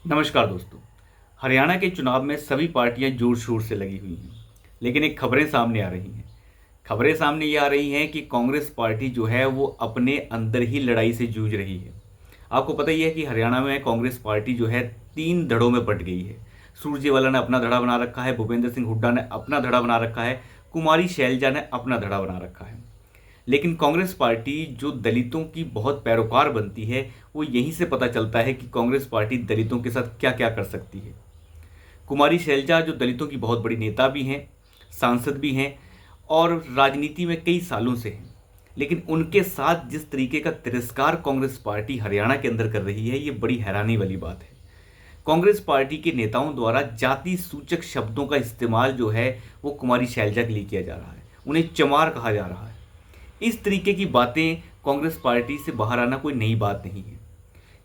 नमस्कार दोस्तों। हरियाणा के चुनाव में सभी पार्टियां जोर शोर से लगी हुई हैं, लेकिन एक खबरें सामने आ रही हैं। खबरें सामने ये आ रही हैं कि कांग्रेस पार्टी जो है वो अपने अंदर ही लड़ाई से जूझ रही है। आपको पता ही है कि हरियाणा में कांग्रेस पार्टी जो है तीन धड़ों में बंट गई है। सुरजेवाला ने अपना धड़ा बना रखा है, भूपेंद्र सिंह हुड्डा ने अपना धड़ा बना रखा है, कुमारी शैलजा ने अपना धड़ा बना रखा है। लेकिन कांग्रेस पार्टी जो दलितों की बहुत पैरोकार बनती है, वो यहीं से पता चलता है कि कांग्रेस पार्टी दलितों के साथ क्या क्या कर सकती है। कुमारी शैलजा जो दलितों की बहुत बड़ी नेता भी हैं, सांसद भी हैं और राजनीति में कई सालों से हैं, लेकिन उनके साथ जिस तरीके का तिरस्कार कांग्रेस पार्टी हरियाणा के अंदर कर रही है, ये बड़ी हैरानी वाली बात है। कांग्रेस पार्टी के नेताओं द्वारा जाति सूचक शब्दों का इस्तेमाल जो है वो कुमारी शैलजा के लिए किया जा रहा है, उन्हें चमार कहा जा रहा है। इस तरीके की बातें कांग्रेस पार्टी से बाहर आना कोई नई बात नहीं है।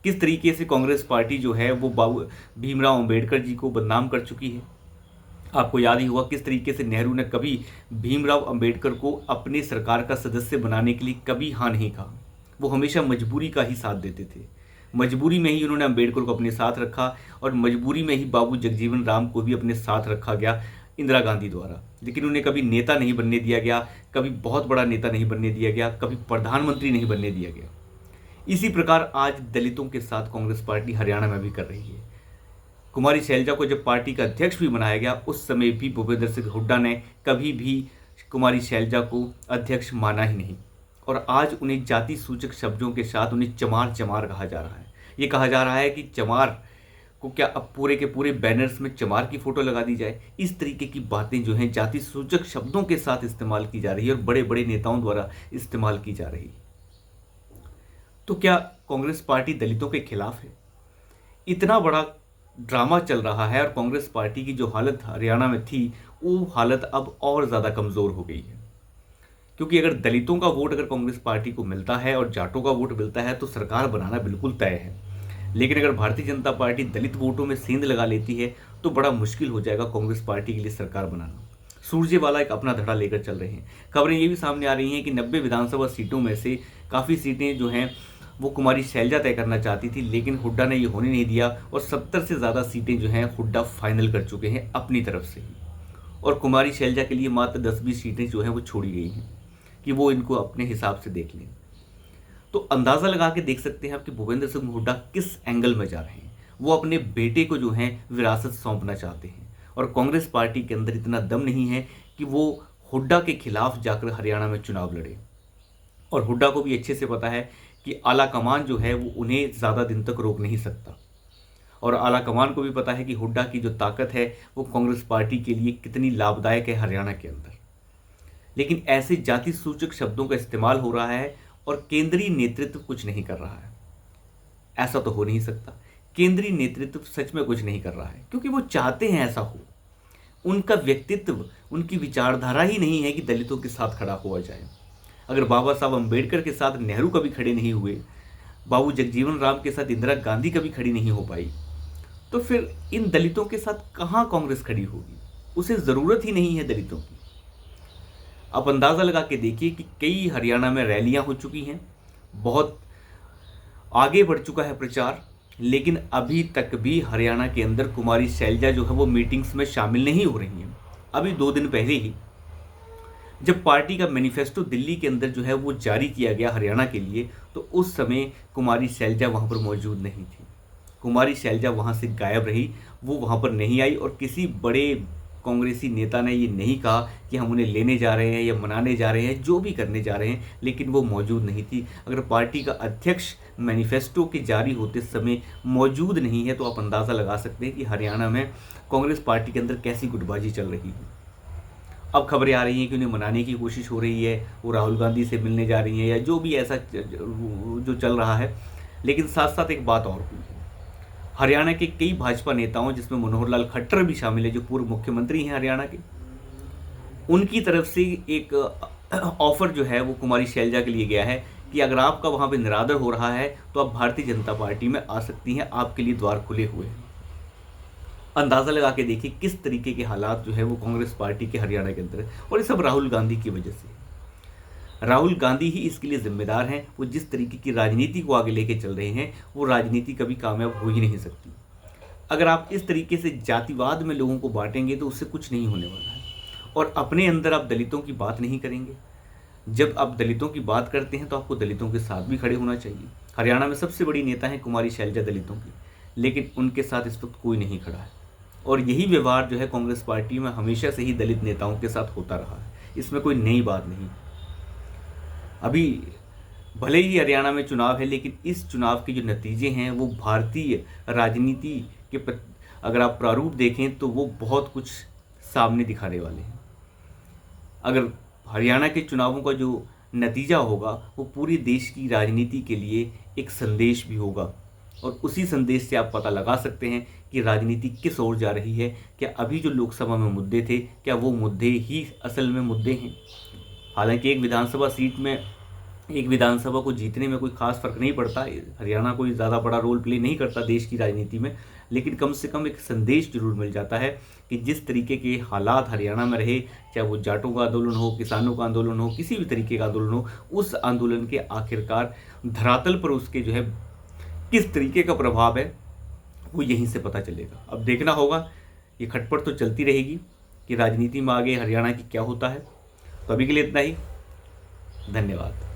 किस तरीके से कांग्रेस पार्टी जो है वो बाबू भीमराव अंबेडकर जी को बदनाम कर चुकी है। आपको याद ही होगा किस तरीके से नेहरू ने कभी भीमराव अंबेडकर को अपने सरकार का सदस्य बनाने के लिए कभी हाँ नहीं कहा। वो हमेशा मजबूरी का ही साथ देते थे। मजबूरी में ही उन्होंने अंबेडकर को अपने साथ रखा और मजबूरी में ही बाबू जगजीवन राम को भी अपने साथ रखा गया इंदिरा गांधी द्वारा। लेकिन उन्हें कभी नेता नहीं बनने दिया गया, कभी बहुत बड़ा नेता नहीं बनने दिया गया, कभी प्रधानमंत्री नहीं बनने दिया गया। इसी प्रकार आज दलितों के साथ कांग्रेस पार्टी हरियाणा में भी कर रही है। कुमारी शैलजा को जब पार्टी का अध्यक्ष भी बनाया गया, उस समय भी भूपेंद्र सिंह हुड्डा ने कभी भी कुमारी शैलजा को अध्यक्ष माना ही नहीं। और आज उन्हें जाति सूचक शब्दों के साथ उन्हें चमार चमार कहा जा रहा है। ये कहा जा रहा है कि चमार को क्या अब पूरे के पूरे बैनर्स में चमार की फोटो लगा दी जाए। इस तरीके की बातें जो हैं जाति सूचक शब्दों के साथ इस्तेमाल की जा रही है और बड़े बड़े नेताओं द्वारा इस्तेमाल की जा रही है। तो क्या कांग्रेस पार्टी दलितों के खिलाफ है? इतना बड़ा ड्रामा चल रहा है और कांग्रेस पार्टी की जो हालत हरियाणा में थी वो हालत अब और ज़्यादा कमज़ोर हो गई है। क्योंकि अगर दलितों का वोट अगर कांग्रेस पार्टी को मिलता है और जाटों का वोट मिलता है तो सरकार बनाना बिल्कुल तय है। लेकिन अगर भारतीय जनता पार्टी दलित वोटों में सेंध लगा लेती है तो बड़ा मुश्किल हो जाएगा कांग्रेस पार्टी के लिए सरकार बनाना। सुरजेवाला एक अपना धड़ा लेकर चल रहे हैं। खबरें ये भी सामने आ रही हैं कि 90 विधानसभा सीटों में से काफ़ी सीटें जो हैं वो कुमारी शैलजा तय करना चाहती थी, लेकिन हुड्डा ने ये होने नहीं दिया और 70 से ज़्यादा सीटें जो हैं हुड्डा फाइनल कर चुके हैं अपनी तरफ से ही। और कुमारी शैलजा के लिए मात्र 10-20 सीटें जो हैं वो छोड़ी गई हैं कि वो इनको अपने हिसाब से देख लें। तो अंदाज़ा लगा के देख सकते हैं आप कि भूपेंद्र सिंह हुड्डा किस एंगल में जा रहे हैं। वो अपने बेटे को जो है विरासत सौंपना चाहते हैं और कांग्रेस पार्टी के अंदर इतना दम नहीं है कि वो हुड्डा के खिलाफ जाकर हरियाणा में चुनाव लड़े। और हुड्डा को भी अच्छे से पता है कि आला कमान जो है वो उन्हें ज़्यादा दिन तक रोक नहीं सकता। और आला कमान को भी पता है कि हुड्डा की जो ताकत है वो कांग्रेस पार्टी के लिए कितनी लाभदायक है हरियाणा के अंदर। लेकिन ऐसे जाति सूचक शब्दों का इस्तेमाल हो रहा है और केंद्रीय नेतृत्व कुछ नहीं कर रहा है। ऐसा तो हो नहीं सकता। केंद्रीय नेतृत्व सच में कुछ नहीं कर रहा है क्योंकि वो चाहते हैं ऐसा हो। उनका व्यक्तित्व, उनकी विचारधारा ही नहीं है कि दलितों के साथ खड़ा हुआ जाए। अगर बाबा साहब अम्बेडकर के साथ नेहरू कभी खड़े नहीं हुए, बाबू जगजीवन राम के साथ इंदिरा गांधी कभी खड़ी नहीं हो पाई, तो फिर इन दलितों के साथ कहाँ कांग्रेस खड़ी होगी? उसे ज़रूरत ही नहीं है दलितों की। आप अंदाज़ा लगा के देखिए कि कई हरियाणा में रैलियां हो चुकी हैं, बहुत आगे बढ़ चुका है प्रचार, लेकिन अभी तक भी हरियाणा के अंदर कुमारी शैलजा जो है वो मीटिंग्स में शामिल नहीं हो रही हैं। अभी 2 दिन पहले ही जब पार्टी का मैनिफेस्टो दिल्ली के अंदर जो है वो जारी किया गया हरियाणा के लिए, तो उस समय कुमारी शैलजा वहाँ पर मौजूद नहीं थी। कुमारी शैलजा वहाँ से गायब रही, वो वहाँ पर नहीं आई और किसी बड़े कांग्रेसी नेता ने ये नहीं कहा कि हम उन्हें लेने जा रहे हैं या मनाने जा रहे हैं, जो भी करने जा रहे हैं, लेकिन वो मौजूद नहीं थी। अगर पार्टी का अध्यक्ष मैनिफेस्टो के जारी होते समय मौजूद नहीं है तो आप अंदाज़ा लगा सकते हैं कि हरियाणा में कांग्रेस पार्टी के अंदर कैसी गुटबाजी चल रही है। अब खबरें आ रही हैं कि उन्हें मनाने की कोशिश हो रही है, वो राहुल गांधी से मिलने जा रही हैं या जो भी ऐसा जो चल रहा है। लेकिन साथ साथ एक बात और हुई है, हरियाणा के कई भाजपा नेताओं जिसमें मनोहर लाल खट्टर भी शामिल है जो पूर्व मुख्यमंत्री हैं हरियाणा के, उनकी तरफ से एक ऑफर जो है वो कुमारी शैलजा के लिए गया है कि अगर आपका वहाँ पे निरादर हो रहा है तो आप भारतीय जनता पार्टी में आ सकती हैं, आपके लिए द्वार खुले हुए हैं। अंदाज़ा लगा के देखिए किस तरीके के हालात जो है वो कांग्रेस पार्टी के हरियाणा के अंदर है। और ये सब राहुल गांधी की वजह से। राहुल गांधी ही इसके लिए जिम्मेदार हैं। वो जिस तरीके की राजनीति को आगे लेके चल रहे हैं वो राजनीति कभी कामयाब हो ही नहीं सकती। अगर आप इस तरीके से जातिवाद में लोगों को बांटेंगे तो उससे कुछ नहीं होने वाला है। और अपने अंदर आप दलितों की बात नहीं करेंगे। जब आप दलितों की बात करते हैं तो आपको दलितों के साथ भी खड़े होना चाहिए। हरियाणा में सबसे बड़ी नेता हैं कुमारी शैलजा दलितों की, लेकिन उनके साथ इस वक्त कोई नहीं खड़ा है। और यही व्यवहार जो है कांग्रेस पार्टी में हमेशा से ही दलित नेताओं के साथ होता रहा है, इसमें कोई नई बात नहीं। अभी भले ही हरियाणा में चुनाव है, लेकिन इस चुनाव के जो नतीजे हैं वो भारतीय राजनीति के अगर आप प्रारूप देखें तो वो बहुत कुछ सामने दिखाने वाले हैं। अगर हरियाणा के चुनावों का जो नतीजा होगा वो पूरे देश की राजनीति के लिए एक संदेश भी होगा, और उसी संदेश से आप पता लगा सकते हैं कि राजनीति किस ओर जा रही है। क्या अभी जो लोकसभा में मुद्दे थे, क्या वो मुद्दे ही असल में मुद्दे हैं? हालांकि एक विधानसभा को जीतने में कोई खास फर्क नहीं पड़ता, हरियाणा कोई ज़्यादा बड़ा रोल प्ले नहीं करता देश की राजनीति में, लेकिन कम से कम एक संदेश जरूर मिल जाता है कि जिस तरीके के हालात हरियाणा में रहे, चाहे वो जाटों का आंदोलन हो, किसानों का आंदोलन हो, किसी भी तरीके का आंदोलन हो, उस आंदोलन के आखिरकार धरातल पर उसके जो है किस तरीके का प्रभाव है वो यहीं से पता चलेगा। अब देखना होगा, ये खटपट तो चलती रहेगी कि राजनीति में आगे हरियाणा की क्या होता है। तो अभी के लिए इतना ही, धन्यवाद।